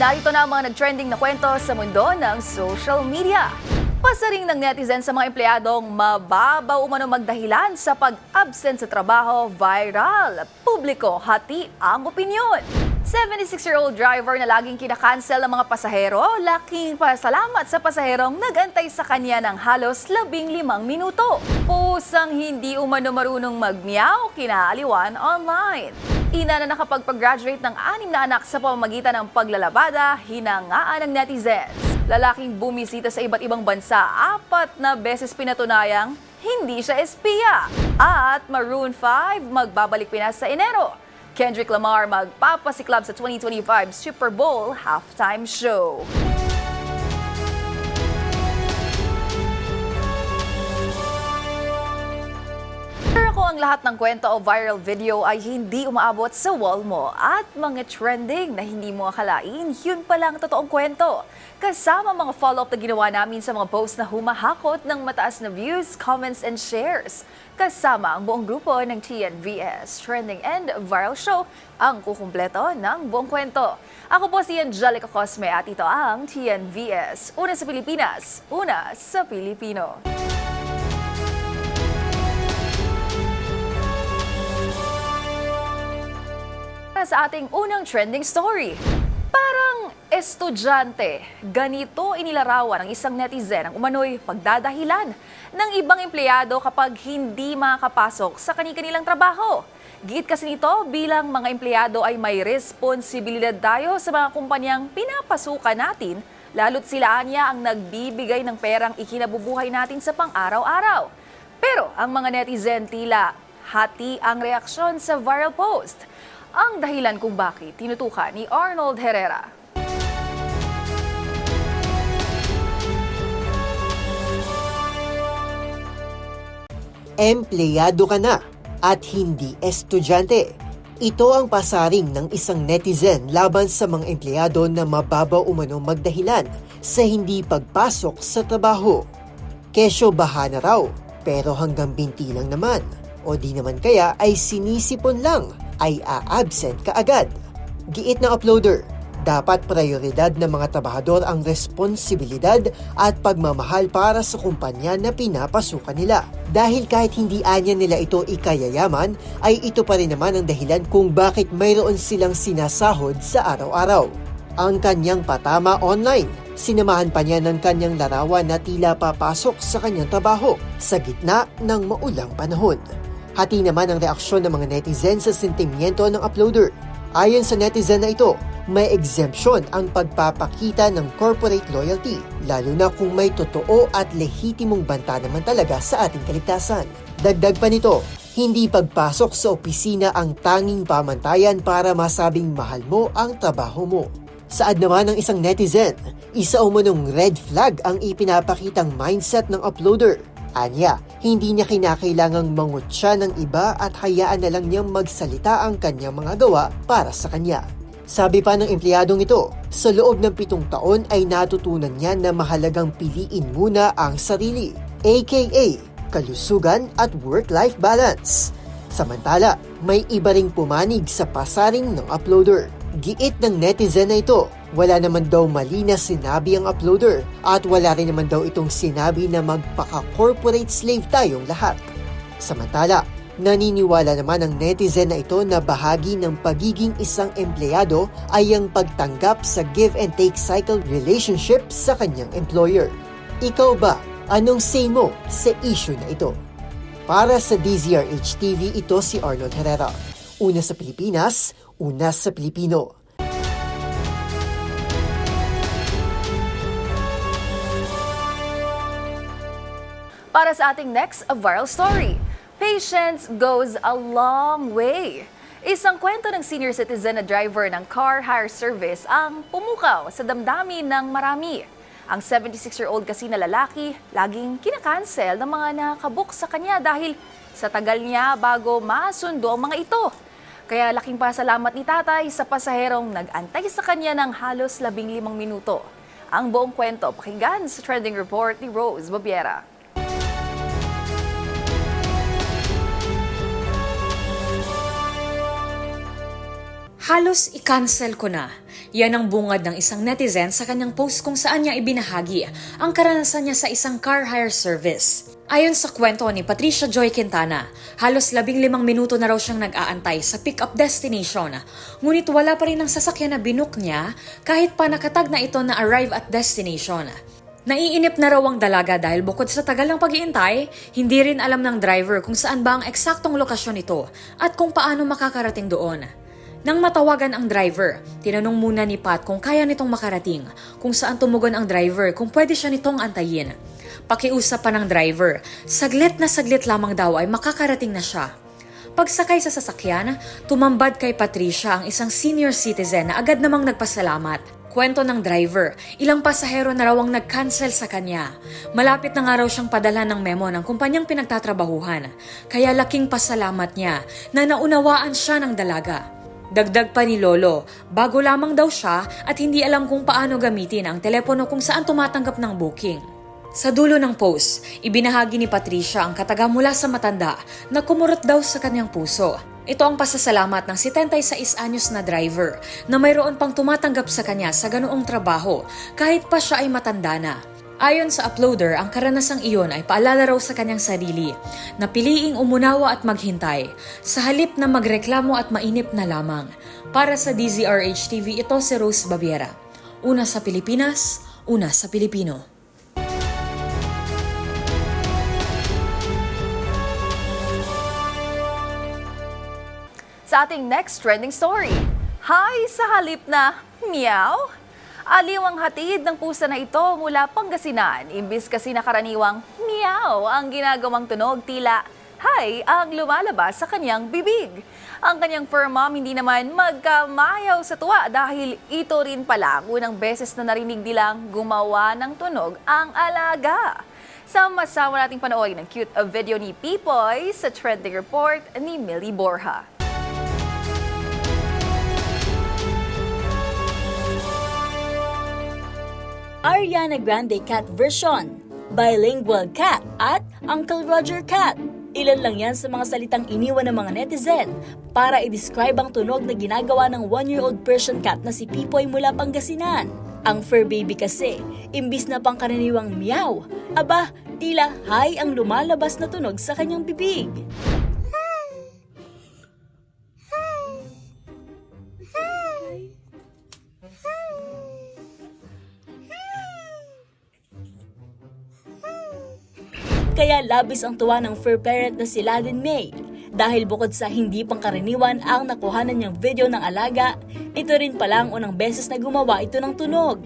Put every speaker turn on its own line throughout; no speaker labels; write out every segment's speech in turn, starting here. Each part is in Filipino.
Narito na ang mga nag-trending na kwento sa mundo ng social media. Pasaring ng netizen sa mga empleyadong mababaw umano magdahilan sa pag-absent sa trabaho, viral. Publiko, hati ang opinyon. 76-year-old driver na laging kinakancel ng mga pasahero, laking pasalamat sa pasaherong nagantay sa kanya ng halos 15 minuto. Pusang hindi umano marunong magmeow, kinaaliwan online. Ina na nakapagpag-graduate ng 6 na anak sa pamamagitan ng paglalabada, hinangaan ng netizens. Lalaking bumisita sa iba't ibang bansa, 4 na beses pinatunayang hindi siya espiya. At Maroon 5 magbabalik Pinas sa Enero. Kendrick Lamar magpapasiklab sa 2025 Super Bowl halftime show. Pero kung ang lahat ng kwento o viral video ay hindi umaabot sa wall mo at mga trending na hindi mo akalain, yun palang totoong kwento. Kasama mga follow-up na ginawa namin sa mga post na humahakot ng mataas na views, comments, and shares. Kasama ang buong grupo ng TNVS Trending and Viral Show ang kukumpleto ng buong kwento. Ako po si Angelica Cosme at ito ang TNVS. Una sa Pilipinas, una sa Pilipino. Sa ating unang trending story. Parang estudyante, ganito inilarawan ng isang netizen ang umano'y pagdadahilan ng ibang empleyado kapag hindi makakapasok sa kani-kanilang trabaho. Giit kasi nito, bilang mga empleyado ay may responsibilidad tayo sa mga kumpanyang pinapasukan natin, lalo't sila niya ang nagbibigay ng perang ikinabubuhay natin sa pang-araw-araw. Pero ang mga netizen tila hati ang reaksyon sa viral post. Ang dahilan kung bakit tinutukan ni Arnold Herrera.
Empleyado ka na at hindi estudyante. Ito ang pasaring ng isang netizen laban sa mga empleyado na mababaw umano magdahilan sa hindi pagpasok sa trabaho. Kesyo baha na raw, pero hanggang binti lang naman. O di naman kaya ay sinisipon lang, ay a-absent ka agad. Giit ng uploader, dapat prioridad ng mga trabahador ang responsibilidad at pagmamahal para sa kumpanya na pinapasukan nila. Dahil kahit hindi anya nila ito ikayayaman, ay ito pa rin naman ang dahilan kung bakit mayroon silang sinasahod sa araw-araw. Ang kanyang patama online, sinamahan pa niya ng kanyang larawan na tila papasok sa kanyang trabaho sa gitna ng maulang panahon. Hati naman ang reaksyon ng mga netizen sa sentimiento ng uploader. Ayon sa netizen na ito, may exemption ang pagpapakita ng corporate loyalty, lalo na kung may totoo at lehitimong banta naman talaga sa ating kaligtasan. Dagdag pa nito, hindi pagpasok sa opisina ang tanging pamantayan para masabing mahal mo ang trabaho mo. Saad naman ng isang netizen, isa umunong red flag ang ipinapakitang mindset ng uploader. Anya, hindi niya kinakailangang mangutya ng iba at hayaan na lang niyang magsalita ang kanyang mga gawa para sa kanya. Sabi pa ng empleyadong ito, sa loob ng 7 taon ay natutunan niya na mahalagang piliin muna ang sarili, aka kalusugan at work-life balance. Samantala, may iba ring pumanig sa pasaring ng uploader. Giit ng netizen na ito, wala naman daw mali na sinabi ang uploader at wala rin naman daw itong sinabi na magpaka-corporate slave tayong lahat. Samantala, naniniwala naman ang netizen na ito na bahagi ng pagiging isang empleyado ay ang pagtanggap sa give and take cycle relationship sa kanyang employer. Ikaw ba, anong say mo sa issue na ito? Para sa DZRH TV, ito si Arnold Herrera. Una sa Pilipinas, una sa Pilipino.
Para sa ating next viral story, patience goes a long way. Isang kwento ng senior citizen na driver ng car hire service ang pumukaw sa damdamin ng marami. Ang 76-year-old kasi na lalaki, laging kinakancel ng mga nakabook sa kanya dahil sa tagal niya bago masundo ang mga ito. Kaya laking pasalamat ni tatay sa pasaherong nag-antay sa kanya ng halos 15 minuto. Ang buong kwento pakinggan sa trending report ni Rose Babiera.
Halos i-cancel ko na Yan ang bungad ng isang netizen sa kanyang post kung saan niya ibinahagi ang karanasan niya sa isang car hire service. Ayon sa kwento ni Patricia Joy Quintana, halos 15 minuto na raw siyang nag-aantay sa pick-up destination. Ngunit wala pa rin ang sasakyan na binook niya kahit pa nakatag na ito na arrive at destination. Naiinip na raw ang dalaga dahil bukod sa tagal ng pag-iintay, hindi rin alam ng driver kung saan ba ang eksaktong lokasyon nito at kung paano makakarating doon. Nang matawagan ang driver, tinanong muna ni Pat kung kaya nitong makarating, kung saan tumugon ang driver kung pwede siya nitong antayin. Pakiusap pa ng driver, saglit na saglit lamang daw ay makakarating na siya. Pagsakay sa sasakyan, tumambad kay Patricia ang isang senior citizen na agad namang nagpasalamat. Kwento ng driver, ilang pasahero na raw ang nag-cancel sa kanya. Malapit na nga raw siyang padala ng memo ng kumpanyang pinagtatrabahuhan. Kaya laking pasalamat niya na naunawaan siya ng dalaga. Dagdag pa ni Lolo, bago lamang daw siya at hindi alam kung paano gamitin ang telepono kung saan tumatanggap ng booking. Sa dulo ng post, ibinahagi ni Patricia ang kataga mula sa matanda na kumurot daw sa kanyang puso. Ito ang pasasalamat ng 76 anyos na driver na mayroon pang tumatanggap sa kanya sa ganoong trabaho kahit pa siya ay matanda na. Ayon sa uploader, ang karanasang iyon ay paalala raw sa kanyang sarili na piliing umunawa at maghintay sa halip na magreklamo at mainip na lamang. Para sa DZRH TV, ito si Rose Babiera. Una sa Pilipinas, una sa Pilipino.
Sa ating next trending story, hi sa halip na meow. Aliw ang hatid ng pusa na ito mula Pangasinan. Imbis kasi na karaniwang meow ang ginagawang tunog, tila hi ang lumalabas sa kanyang bibig. Ang kanyang fur mom hindi naman magkamayaw sa tuwa dahil ito rin pala ang unang beses na narinig nilang gumawa ng tunog ang alaga. Sama-sama nating panoorin ang cute video ni Pipoy sa trending report ni Millie Borja.
Ariana Grande Cat version, Bilingual Cat at Uncle Roger Cat. Ilan lang yan sa mga salitang iniwan ng mga netizen para i-describe ang tunog na ginagawa ng 1-year-old Persian cat na si Pipoy mula Pangasinan. Ang fur baby kasi, imbis na pangkaraniwang meow, aba, tila hi ang lumalabas na tunog sa kanyang bibig. Kaya labis ang tuwa ng fur parent na si Ladin May. Dahil bukod sa hindi pangkaraniwan ang nakuhanan niyang video ng alaga, ito rin pala ang unang beses na gumawa ito ng tunog.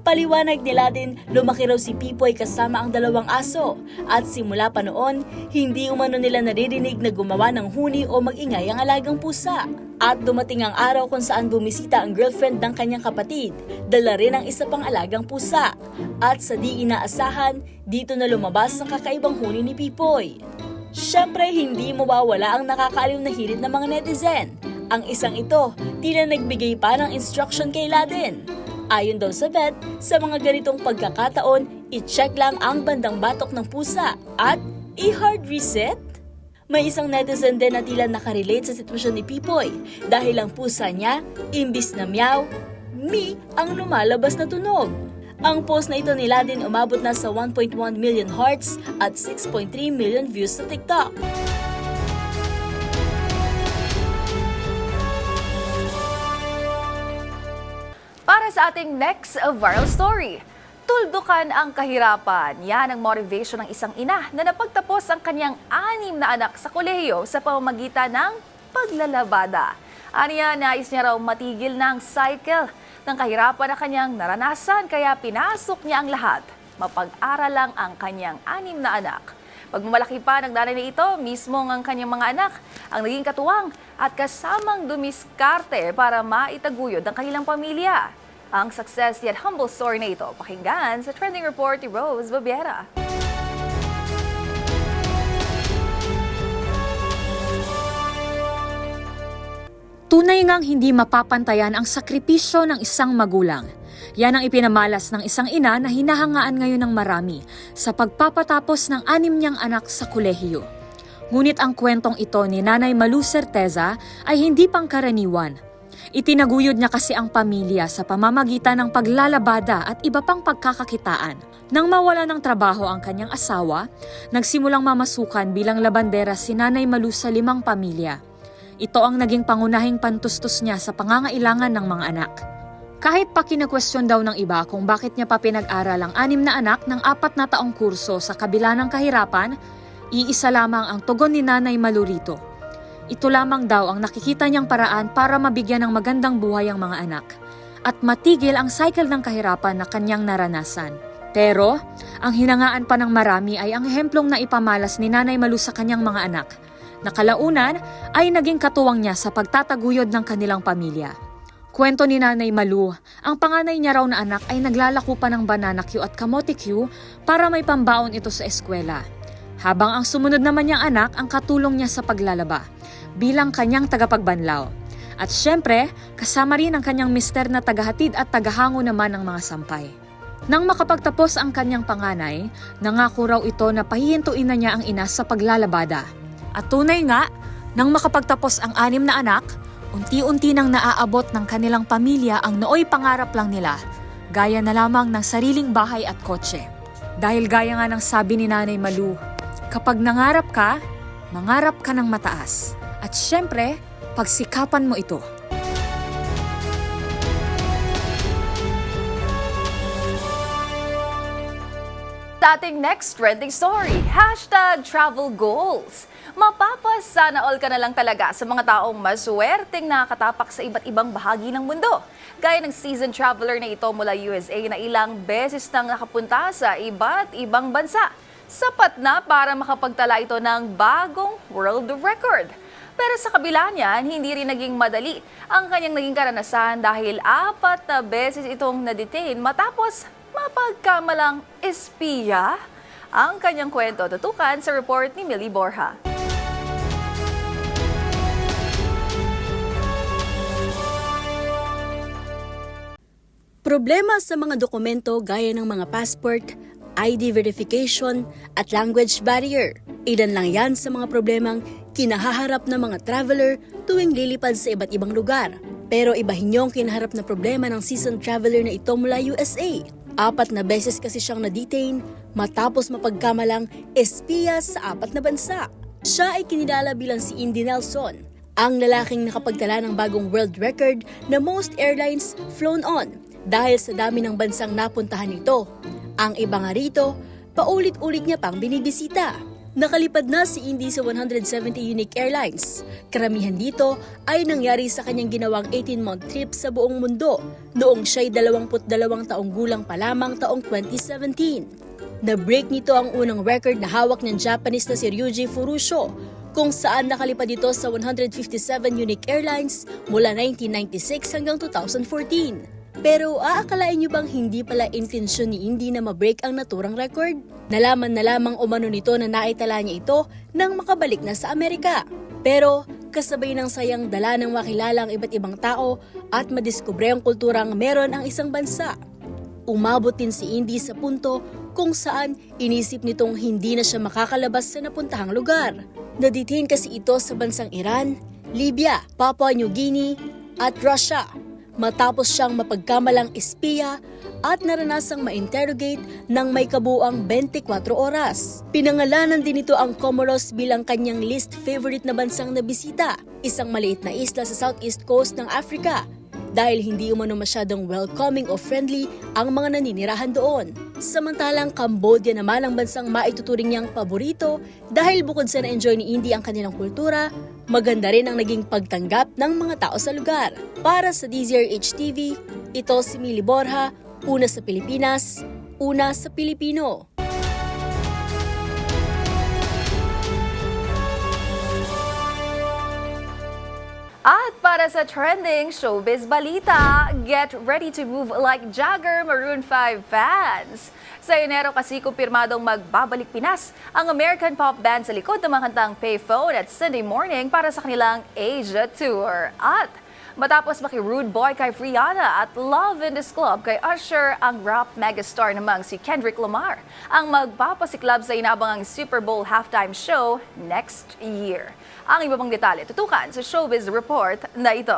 Paliwanag ni Ladin, lumaki raw si Pipoy kasama ang dalawang aso at simula pa noon, hindi umano nila naririnig na gumawa ng huni o magingay ang alagang pusa. At dumating ang araw kung saan bumisita ang girlfriend ng kanyang kapatid, dala rin ang isa pang alagang pusa. At sa di inaasahan, dito na lumabas ang kakaibang huni ni Pipoy. Siyempre, hindi mawawala ang nakakaaliw na hirit ng mga netizen. Ang isang ito, tila nagbigay pa ng instruction kay Ladin. Ayon daw sa vet, sa mga ganitong pagkakataon, i-check lang ang bandang batok ng pusa at i-hard reset. May isang netizen din na tila nakarelate sa sitwasyon ni Pipoy dahil ang pusa niya, imbis na meow, mi ang lumalabas na tunog. Ang post na ito ni Ladin umabot na sa 1.1 million hearts at 6.3 million views sa TikTok.
Para sa ating next viral story, tuldukan ang kahirapan. Yan ang motivation ng isang ina na napagtapos ang kanyang 6 na anak sa kolehiyo sa pamamagitan ng paglalabada. Aniya, nais niya raw matigil ng cycle ng kahirapan na kanyang naranasan kaya pinasok niya ang lahat. Mapag-aral lang ang kanyang 6 na anak. Pagmamalaki pa ng nanay na ito, mismo ang kanyang mga anak ang naging katuwang at kasamang dumiskarte para maitaguyod ang kanilang pamilya. Ang success yet humble story na ito, pakinggan sa trending report ni Rose Babiera.
Tunay ngang hindi mapapantayan ang sakripisyo ng isang magulang. Yan ang ipinamalas ng isang ina na hinahangaan ngayon ng marami sa pagpapatapos ng 6 niyang anak sa kolehiyo. Ngunit ang kwentong ito ni Nanay Malu Certeza ay hindi pangkaraniwan. Itinaguyod niya kasi ang pamilya sa pamamagitan ng paglalabada at iba pang pagkakakitaan. Nang mawala ng trabaho ang kanyang asawa, nagsimulang mamasukan bilang labandera si Nanay Malu sa 5 pamilya. Ito ang naging pangunahing pantustos niya sa pangangailangan ng mga anak. Kahit pa kinakwestiyon daw ng iba kung bakit niya pa pinag-aral ang 6 na anak ng 4 na taong kurso sa kabila ng kahirapan, iisa lamang ang tugon ni Nanay Malu rito. Ito lamang daw ang nakikita niyang paraan para mabigyan ng magandang buhay ang mga anak at matigil ang cycle ng kahirapan na kanyang naranasan. Pero, ang hinangaan pa ng marami ay ang ehemplong na ipamalas ni Nanay Malu sa kanyang mga anak, na kalaunan ay naging katuwang niya sa pagtataguyod ng kanilang pamilya. Kwento ni Nanay Malu, ang panganay niya raw na anak ay naglalako pa ng banana Q at kamote Q para may pambaon ito sa eskwela. Habang ang sumunod naman niyang anak ang katulong niya sa paglalaba, bilang kanyang tagapagbanlaw. At syempre, kasama rin ang kanyang mister na tagahatid at tagahango naman ng mga sampay. Nang makapagtapos ang kanyang panganay, nangako raw ito na pahihintuin na niya ang ina sa paglalabada. At tunay nga, nang makapagtapos ang 6 na anak, unti-unti nang naaabot ng kanilang pamilya ang nooy pangarap lang nila, gaya na lamang ng sariling bahay at kotse. Dahil gaya nga ng sabi ni Nanay Malu, kapag nangarap ka, mangarap ka ng mataas. At syempre, pagsikapan mo ito.
Sa ating next trending story, #travel goals. Mapapasana all ka na lang talaga sa mga taong maswerteng nakatapak sa iba't ibang bahagi ng mundo. Gaya ng seasoned traveler na ito mula USA na ilang beses nang nakapunta sa iba't ibang bansa. Sapat na para makapagtala ito ng bagong world record. Pero sa kabila niyan, hindi rin naging madali ang kanyang naging karanasan dahil 4 na beses itong na-detain matapos mapagkamalang espiya. Ang kanyang kwento tutukan sa report ni Millie Borja.
Problema sa mga dokumento gaya ng mga passport, ID verification at language barrier. Ilan lang yan sa mga problemang kinahaharap ng mga traveler tuwing lilipad sa iba't ibang lugar. Pero ibahin yung kinaharap na problema ng seasoned traveler na ito mula USA. 4 na beses kasi siyang na-detain matapos mapagkamalang espiya sa 4 na bansa. Siya ay kinilala bilang si Indy Nelson, ang lalaking nakapagtala ng bagong world record na most airlines flown on dahil sa dami ng bansang napuntahan nito. Ang iba nga rito, paulit-ulit niya pang binibisita. Nakalipad na si Indy sa 170 unique airlines. Karamihan dito ay nangyari sa kanyang ginawang 18-month trip sa buong mundo noong siya'y 22 taong gulang pa lamang taong 2017. Na-break nito ang unang record na hawak ng Japanese na si Ryuji Furusho, kung saan nakalipad ito sa 157 unique airlines mula 1996 hanggang 2014. Pero aakalain niyo bang hindi pala intensyon ni Indy na ma-break ang naturang record? Nalaman na lamang umano nito na naitala niya ito nang makabalik na sa Amerika. Pero kasabay ng sayang dala ng makilala ang iba't ibang tao at madiskubre ang kulturang meron ang isang bansa. Umabot din si Indy sa punto kung saan inisip nitong hindi na siya makakalabas sa napuntahang lugar. Na-detain kasi ito sa bansang Iran, Libya, Papua New Guinea at Russia. Matapos siyang mapagkamalang espiya at naranasang ma-interrogate ng may kabuuang 24 oras. Pinangalanan din ito ang Comoros bilang kanyang least favorite na bansang nabisita, isang maliit na isla sa southeast coast ng Africa, dahil hindi umano masyadong welcoming o friendly ang mga naninirahan doon. Samantalang Cambodia naman ang bansang maituturing niyang paborito dahil bukod sa na-enjoy ni Indy ang kanilang kultura, maganda rin ang naging pagtanggap ng mga tao sa lugar. Para sa DZRH TV, ito si Millie Borja, una sa Pilipinas, una sa Pilipino.
At para sa trending showbiz balita, get ready to move like Jagger Maroon 5 fans. Sa Enero kasi kumpirmadong magbabalik Pinas ang American pop band sa likod ng mga kantang Payphone at Sunday Morning para sa kanilang Asia Tour. At matapos maki-rude boy kay Rihanna at Love in This Club kay Usher, ang rap megastar namang si Kendrick Lamar ang magpapasiklab sa inaabangang Super Bowl halftime show next year. Ang iba pang detalye tutukan sa Showbiz Report na ito.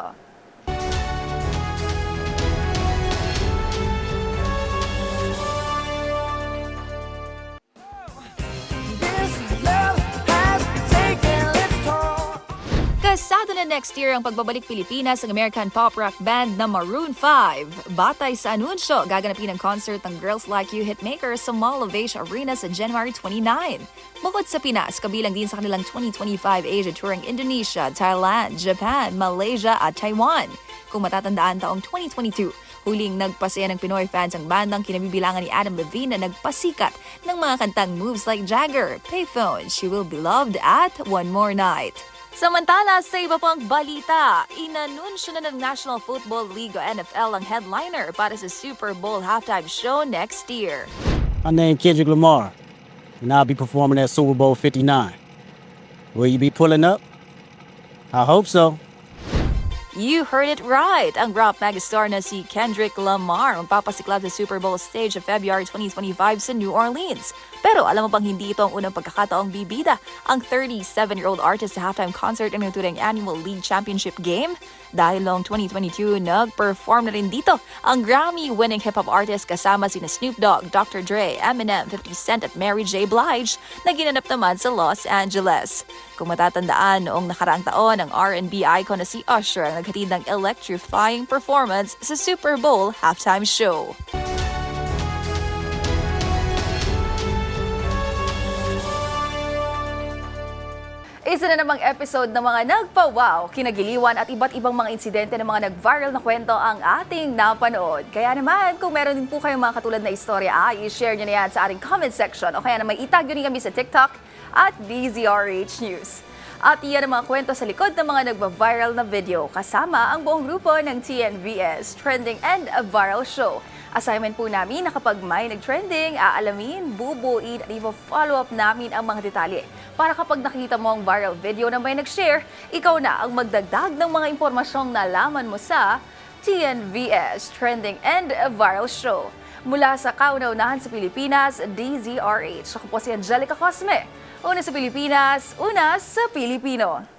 next year ang pagbabalik Pilipinas ng American pop rock band na Maroon 5. Batay sa anunsyo, gaganapin ang concert ng Girls Like You hitmakers sa Mall of Asia Arena sa January 29. Bukod sa Pinas, kabilang din sa kanilang 2025 Asia Touring Indonesia, Thailand, Japan, Malaysia at Taiwan. Kung matatandaan taong 2022, huling nagpasaya ng Pinoy fans ang bandang kinabibilangan ni Adam Levine na nagpasikat ng mga kantang Moves Like Jagger, Payphone, She Will Be Loved at One More Night. Samantala, sa iba pang balita, inanunsyo na ng National Football League o NFL ang headliner para sa Super Bowl halftime show next year.
My name Kendrick Lamar, and I'll be performing at Super Bowl 59. Will you be pulling up? I hope so.
You heard it right! Ang rap megastar na si Kendrick Lamar magpapasiklab sa Super Bowl stage sa February 2025 sa New Orleans. Pero alam mo bang hindi ito ang unang pagkakataong bibida ang 37-year-old artist sa halftime concert ng naturang annual League Championship game? Dahil noong 2022, nag-perform na rin dito ang Grammy-winning hip-hop artist kasama sina Snoop Dogg, Dr. Dre, Eminem, 50 Cent at Mary J. Blige na ginanap naman sa Los Angeles. Kung matatandaan, noong nakaraang taon, ang R&B icon na si Usher ang naghatid ng electrifying performance sa Super Bowl halftime show. Isa na namang episode ng mga nagpa-wow, kinagiliwan at iba't ibang mga insidente ng mga nag-viral na kwento ang ating napanood. Kaya naman, kung meron din po kayong mga katulad na istorya, i-share nyo na yan sa ating comment section o kaya naman itag nyo rin kami sa TikTok at DZRH News. At iyan ang mga kwento sa likod ng mga nagba-viral na video kasama ang buong grupo ng TNVS Trending and a Viral Show. Assignment po namin na kapag may nag-trending, aalamin, bubuin at i-follow up namin ang mga detalye. Para kapag nakita mo ang viral video na may nag-share, ikaw na ang magdagdag ng mga impormasyong nalaman mo sa TNVS Trending and a Viral Show. Mula sa kauna-unahan sa Pilipinas, DZRH. Ako po si Angelica Cosme. Una sa Pilipinas, una sa Pilipino.